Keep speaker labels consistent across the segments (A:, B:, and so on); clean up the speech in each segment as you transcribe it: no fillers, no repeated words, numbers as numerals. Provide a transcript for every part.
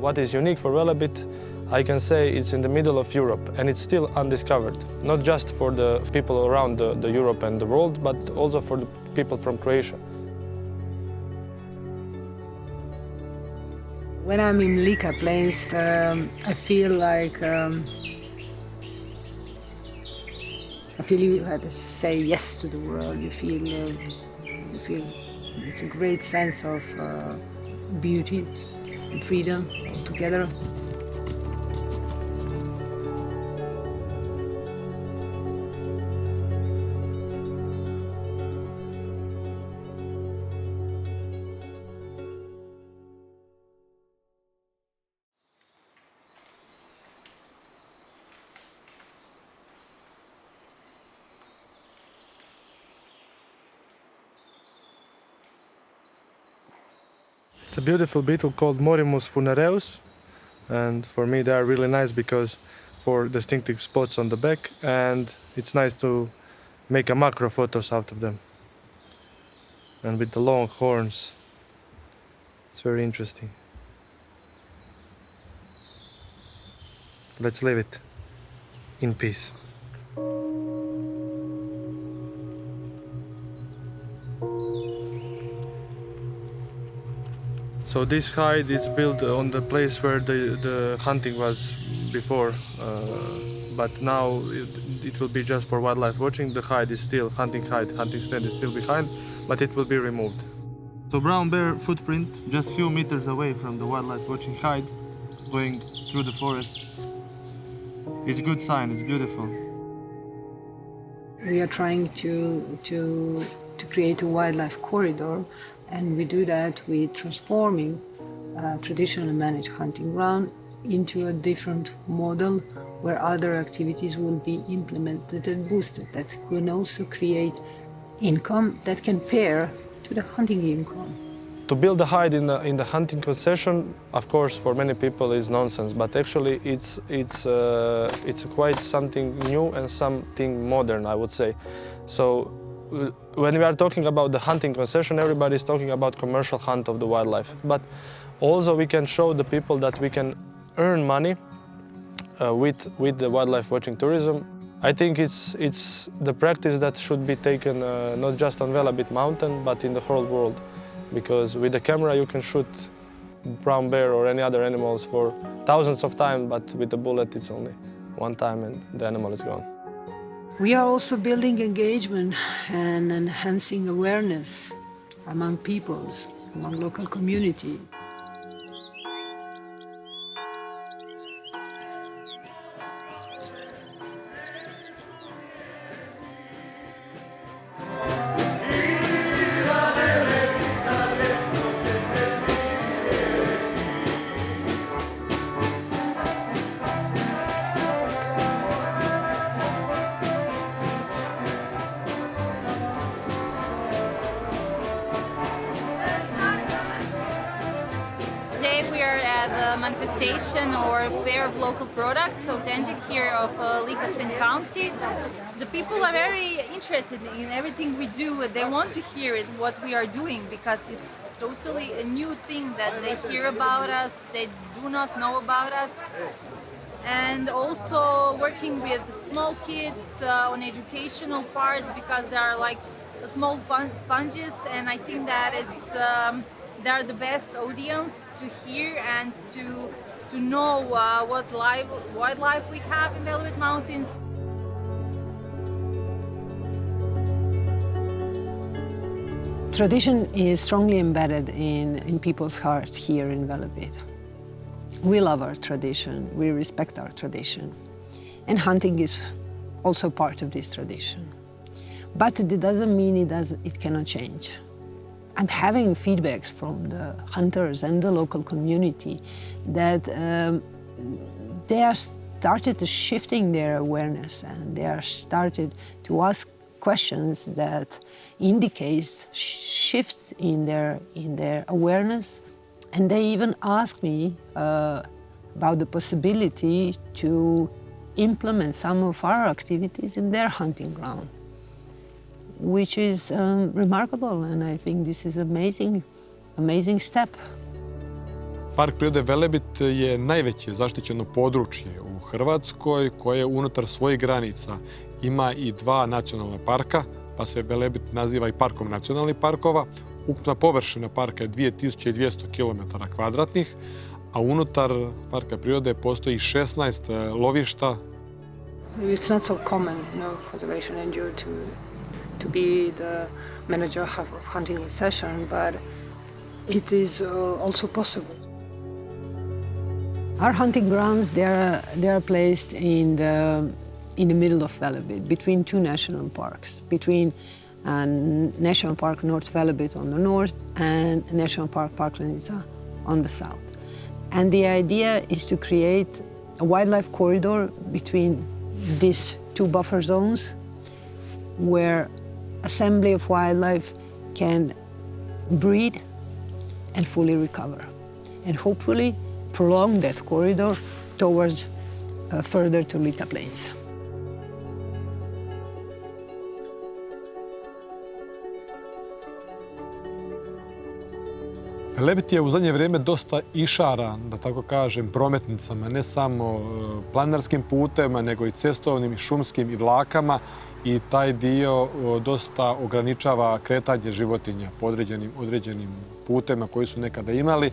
A: What is unique for Velebit, I can say it's in the middle of Europe and it's still undiscovered. Not just for the people around the Europe and the world, but also for the people from Croatia.
B: When I'm in Lika Plains, I feel like you had to say yes to the world. You feel it's a great sense of beauty and freedom all together.
A: It's a beautiful beetle called Morimus funereus, and for me they are really nice because for distinctive spots on the back, and it's nice to make a macro photos out of them. And with the long horns, it's very interesting. Let's leave it in peace. So this hide is built on the place where the hunting was before, but now it will be just for wildlife watching. The hide is still hunting stand is still behind, but it will be removed. So brown bear footprint, just few meters away from the wildlife watching hide, going through the forest. It's a good sign, it's beautiful.
B: We are trying to create a wildlife corridor, and we do that with transforming traditional managed hunting ground into a different model where other activities will be implemented and boosted that can also create income that can pair to the hunting income.
A: To build a hide in the hunting concession, of course, for many people is nonsense, but actually it's quite something new and something modern, I would say. So when we are talking about the hunting concession, everybody is talking about commercial hunt of the wildlife. But also we can show the people that we can earn money with the wildlife watching tourism. I think it's the practice that should be taken not just on Velebit Mountain, but in the whole world. Because with the camera you can shoot brown bear or any other animals for thousands of times, but with the bullet it's only one time and the animal is gone.
B: We are also building engagement and enhancing awareness among peoples, among local community.
C: Today we are at the manifestation or fair of local products, authentic here of Lika County. The people are very interested in everything we do. They want to hear it, what we are doing, because it's totally a new thing that they hear about us, they do not know about us. And also working with small kids on educational part, because they are like small sponges, and I think that they are the best audience to hear and to know what wildlife we have in Velebit Mountains.
B: Tradition is strongly embedded in people's heart here in Velebit. We love our tradition, we respect our tradition, and hunting is also part of this tradition. But it doesn't mean it cannot change. I'm having feedbacks from the hunters and the local community that they are started to shifting their awareness, and they are started to ask questions that indicates shifts in their awareness. And they even ask me about the possibility to implement some of our activities in their hunting ground, which is remarkable, and I think this is amazing step.
D: Park prirode Velebit je najveće zaštićeno područje u Hrvatskoj koje unutar svojih granica ima i 2 nacionalna parka, pa se Velebit naziva i parkom nacionalnih parkova. Ukupna površina parka je 2200 km2, a unutar parka prirode postoji 16 lovišta.
B: It's not so common, for the conservation NGO to be the manager of hunting in session, but it is also possible. Our hunting grounds, they are placed in the middle of Velebit, between 2 national parks, between National Park North Velebit on the north and National Park Parklanica on the south. And the idea is to create a wildlife corridor between these 2 buffer zones where assembly of wildlife can breed and fully recover, and hopefully prolong that corridor towards further to Lika Plains.
D: Velebit je u zadnje vrijeme dosta išaran, da tako kažem, prometnicama, ne samo planinarskim putevima, nego i cestovnim, i šumskim, i vlakama, i taj dio dosta ograničava kretanje životinja po određenim putevima koji su nekada imali,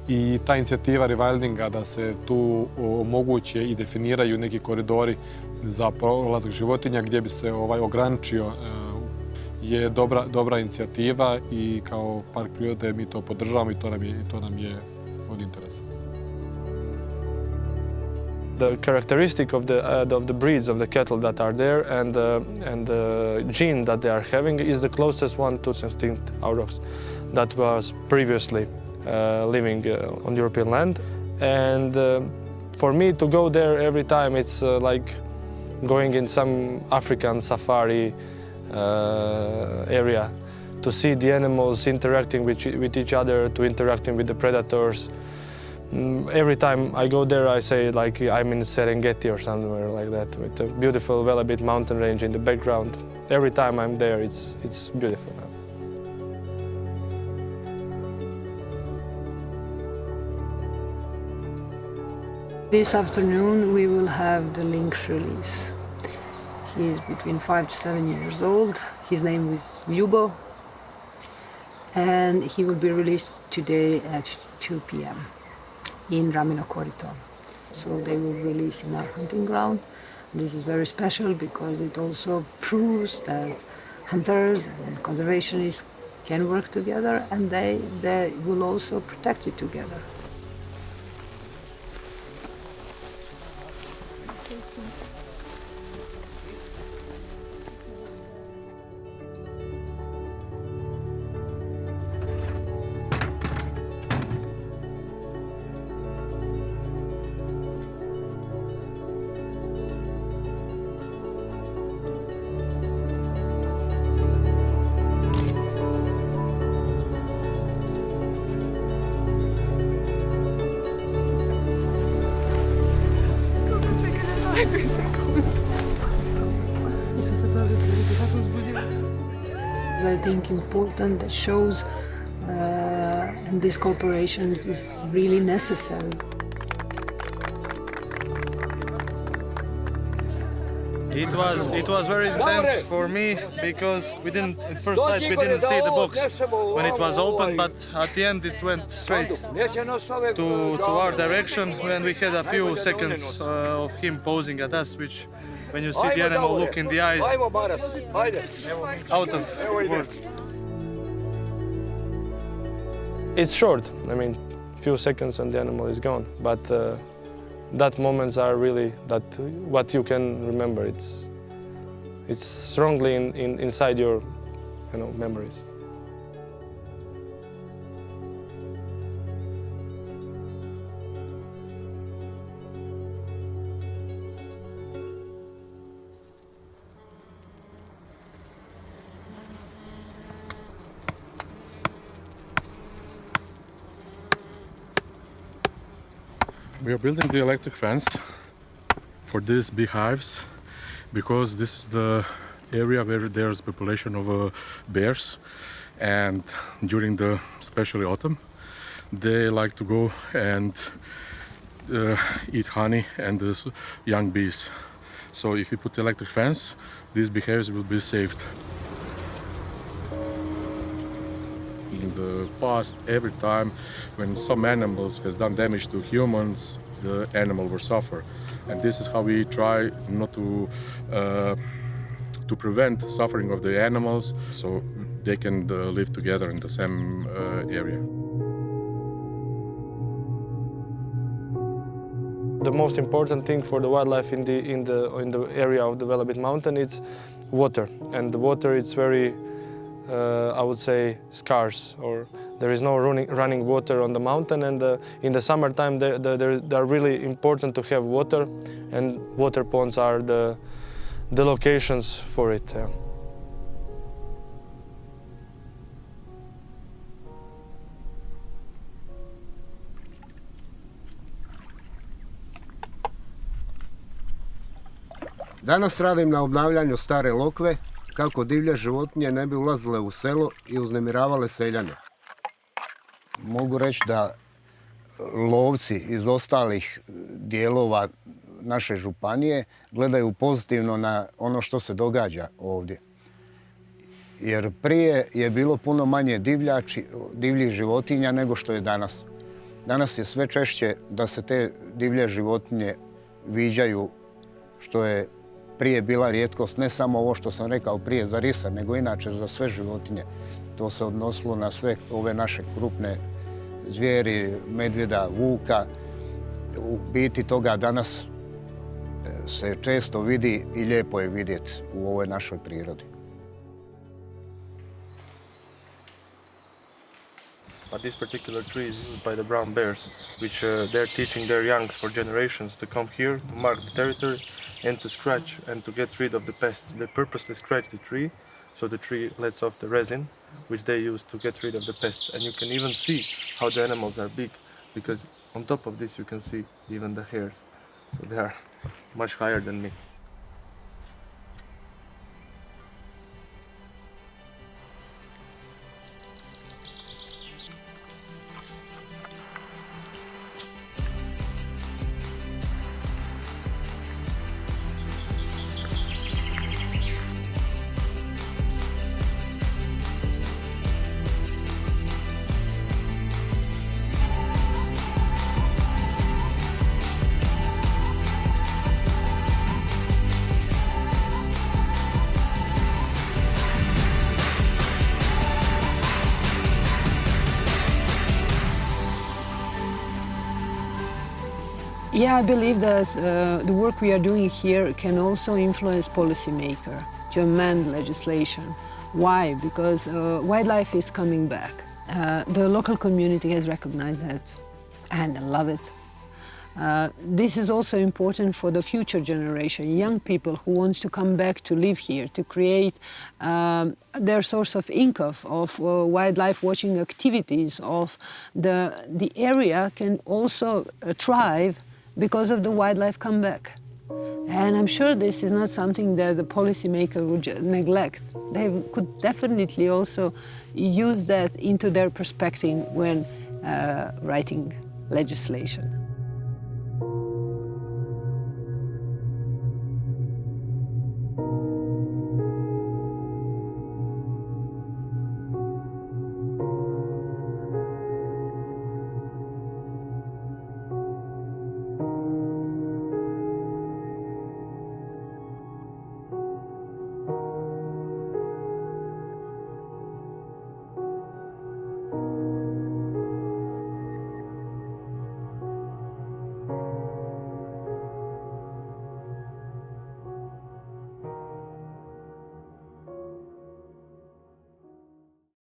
D: i ta inicijativa Rewildinga da se tu omoguće i definiraju neki koridori za prolazak životinja gdje bi se ograničio je dobra inicijativa, i kao park prirode mi to podržavamo i to nam je od interesa.
A: The characteristic of the breeds of the cattle that are there and the gene that they are having is the closest one to extinct aurochs that was previously living on European land. And for me to go there every time, it's like going in some African safari area, to see the animals interacting with each other, to interacting with the predators. Every time I go there, I say like I'm in Serengeti or somewhere like that, with the beautiful Velebit mountain range in the background. Every time I'm there, it's beautiful.
B: This afternoon we will have the lynx release. He is between 5 to 7 years old. His name is Ljubo, and he will be released today at 2 p.m. in Ramino Korito. So they will release in our hunting ground. This is very special because it also proves that hunters and conservationists can work together, and they will also protect it together. I think important that shows and this cooperation is really necessary.
A: It was very intense for me because at first sight we didn't see the box when it was open, but at the end it went straight to our direction, and we had a few seconds of him posing at us, which when you see the animal look in the eyes, out of words. It's short, I mean, few seconds and the animal is gone, but that moments are really what you can remember. It's strongly inside your memories.
E: We are building the electric fence for these beehives because this is the area where there's population of bears, and during the especially autumn they like to go and eat honey and the young bees. So if you put electric fence, these behaviors will be saved. In the past, every time when some animals has done damage to humans, the animal will suffer. And this is how we try not to prevent suffering of the animals, so they can live together in the same area.
A: The most important thing for the wildlife in the area of the Velebit Mountain is water, and the water is very, I would say, scarce, or there is no running water on the mountain, and in the summertime they are really important to have water, and water ponds are the locations for it. Yeah.
F: Danas radim na obnavljanju stare lokve kako divlje životinje ne bi ulazile u selo i uznemiravale seljane. Mogu reći da lovci iz ostalih dijelova naše županije gledaju pozitivno na ono što se događa ovdje. Jer prije je bilo puno manje divljih životinja nego što je danas. Danas je sve češće da se te divlje životinje viđaju, što je prije bila rijetkost, ne samo ovo što sam rekao prije za risa, nego inače za sve životinje. To se odnosilo na sve ove naše krupne zvijeri, medvjeda, vuka. U biti toga danas se često vidi i lijepo je vidjeti u ovoj našoj prirodi.
A: But this particular tree is used by the brown bears, which they're teaching their youngs for generations to come here, to mark the territory, and to scratch and to get rid of the pests. They purposely scratch the tree, so the tree lets off the resin, which they use to get rid of the pests. And you can even see how the animals are big, because on top of this you can see even the hairs. So they are much higher than me.
B: Yeah, I believe that the work we are doing here can also influence policymakers to amend legislation. Why? Because wildlife is coming back. The local community has recognized that and love it. This is also important for the future generation, young people who want to come back to live here, to create their source of income, of wildlife watching activities, of the area can also thrive because of the wildlife comeback. And I'm sure this is not something that the policymaker would neglect. They could definitely also use that into their perspective when writing legislation.